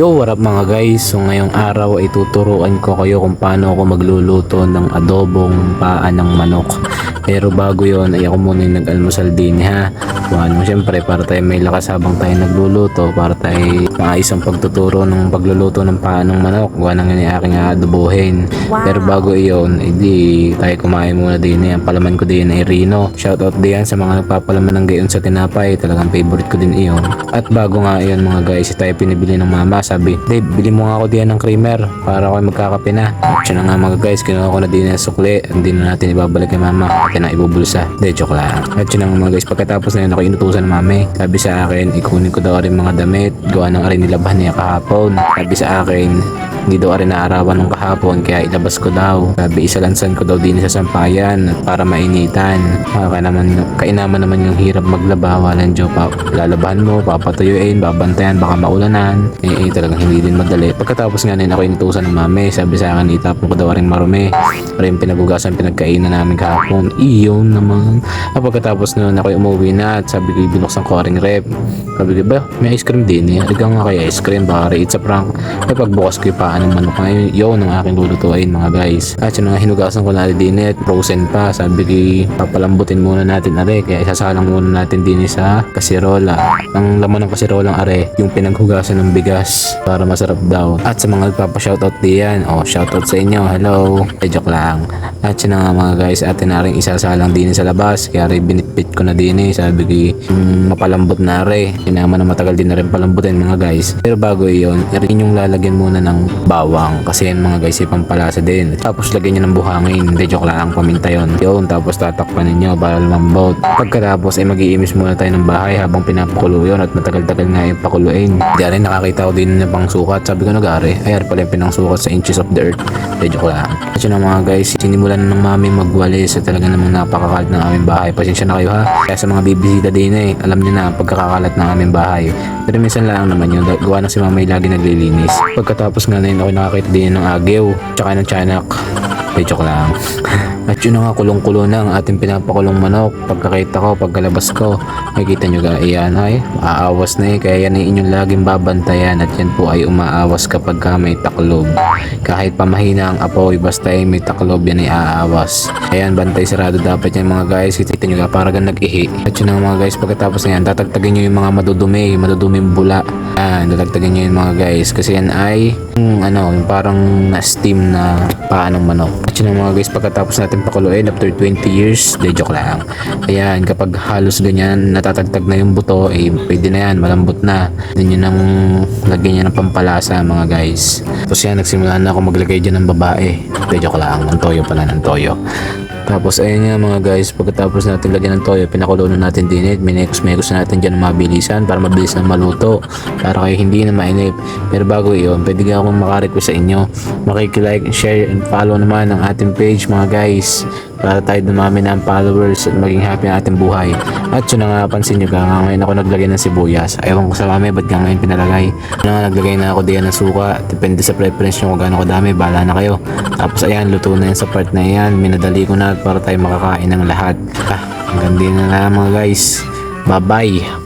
Yo, what up mga guys? So ngayong araw ay tuturuan ko kayo kung paano ako magluluto ng adobong paa ng manok. Pero bago yon ay ako muna yung nag-almusal din ha. Kung syempre para tayo may lakas habang tayo nagluluto, para tayo maayos ang pagtuturo ng pagluluto ng paa ng manok. Nang yung aking adobohin. Wow. Pero bago iyon, hindi tayo kumain muna din yan. Palaman ko din ay Rino. Shoutout din sa mga nagpapalaman ng gayon sa tinapay. Talagang favorite ko din iyon. At bago nga iyon mga guys, tayo pinibili ng mama. Sabi, Dave, bili mo nga ako diyan ng creamer para ako magkakape na. At yun na nga mga guys, kinuha ko na din yung sukli. Hindi na natin ibabalik kay mama. At na ibubulsa. De, joke lang. At yun na nga mga guys, pagkatapos na yun ako inutusan ng mami. Sabi sa akin, ikunin ko daw rin mga damit. Gawa ng arin nilabahan niya kahapon. Sabi sa akin, hindi daw rin naarawan nung kahapon kaya ilabas ko daw. Sabi isalansan ko daw din sa sampayan para mainitan. Kainaman naman yung hirap maglaba. Walang job pa. Lalabahan mo, papatuyuin, babantayan, baka maulanan. Talagang hindi din madali. Pagkatapos nga ako inutusan ng mami. Sabi sa akin itapon ko daw rin marumi. Rin pinagugasan pinagkainan namin kahapon. Iyon naman. Pagkatapos nun ako umuwi na at sabi ko binuksan ko ring rep. Sabi ko ba may ice cream din eh. Aligang nga kaya ice cream baka it's a prank. Pagbukas ko yung paan ng manok ngayon yun ang aking lulutuin mga guys. At yun nga hinugasan ko na din frozen pa. Sabi ko papalambutin muna natin are kaya isasalang muna natin din sa kasirola. Ang laman ng kasirolang are yung pinaghugasan ng bigas para masarap daw. At sa mga nagpapa-shoutout diyan, shoutout sa inyo, hello. Joke lang. At yun nga mga guys, atin na rin isasalang din sa labas kaya rin binitbit ko na din sabi ko mapalambot na are. Kinama na matagal din na rin palambutin mga guys. Pero bago yun, rin yung lalagyan muna ng bawang kasi yan mga guys ay pampalasa din. Tapos lagyan nyo ng buhangin. Hindi, joke lang, paminta yun. Tapos tatakpan ninyo para lumambot. Pagkatapos ay mag-iimis muna tayo ng bahay habang pinapakulo yun at matagal-tagal nga yung pakuluin. Di rin nakakita ko din ng pangsukat. Sabi ko nag-ari, ay pala yung pinangsukat sa inches of the earth. Hindi, joke lang. At yun mga guys, sinimulan ng mami magwalis at talaga namang napakakalat ng aming bahay. Pasensya na kayo ha. Kaya sa mga bibisita din alam niyo na pagkakakalat ng aming bahay. Pero minsan lang naman yun. Gawa ng si mama lagi naglilinis. Pagkatapos nga na yun ako nakakita din ng agew tsaka ng tiyanak. Joke lang. At yun na nga kulong-kulo na ang ating pinapakulong manok. Pagkakita ko, pagkalabas ko, makikita nyo ga, iyan ay aawas na kaya yan ay inyong laging babantayan at yan po ay umaawas kapag may taklob. Kahit pamahina ang apoy, basta ay may taklob yan ay aawas. Ayan, bantay sarado dapat yan mga guys. Kita nyo ga, para gan nag-ihi. At yun na mga guys, pagkatapos na yan, tatagtagin nyo yung mga maduduming bula. Ayan, tatagtagin nyo yung mga guys kasi yan ay yung parang na-steam na paa ng manok. At yun na mga guys, pagkatapos natin pakuluin after 20 years, joke lang. Ayan, kapag halos ganyan natatagtag na yung buto, pwede na yan, malambot na. Then yun ang lagyan niya ng pampalasa mga guys. Tapos yan, nagsimula na ako maglagay dyan ng babae. Joke lang, ng toyo pala, ng toyo. Tapos ayun nga mga guys, pagkatapos natin lagyan ng toyo, pinakulo na natin din minekos natin dyan ng mabilisan para mabilis na maluto, para kayo hindi na mainip. Pero bago iyon, pwede ka akong makarequest sa inyo, makikilike, share, and follow naman ang ating page mga guys, para tayo dumami na ang followers at maging happy ang ating buhay. At yun na nga, pansin nyo ka, ngayon ako naglagay ng sibuyas. Ayaw ko sa mami, ba't ka ngayon pinalagay? Naglagay na ako diyan ng suka. Depende sa preference nyo kung gaano kadami, bahala na kayo. Tapos ayan, luto na yan sa part na yan. Minadali ko na para tayo makakain ng lahat. Hanggang din na lang mga guys. Bye bye.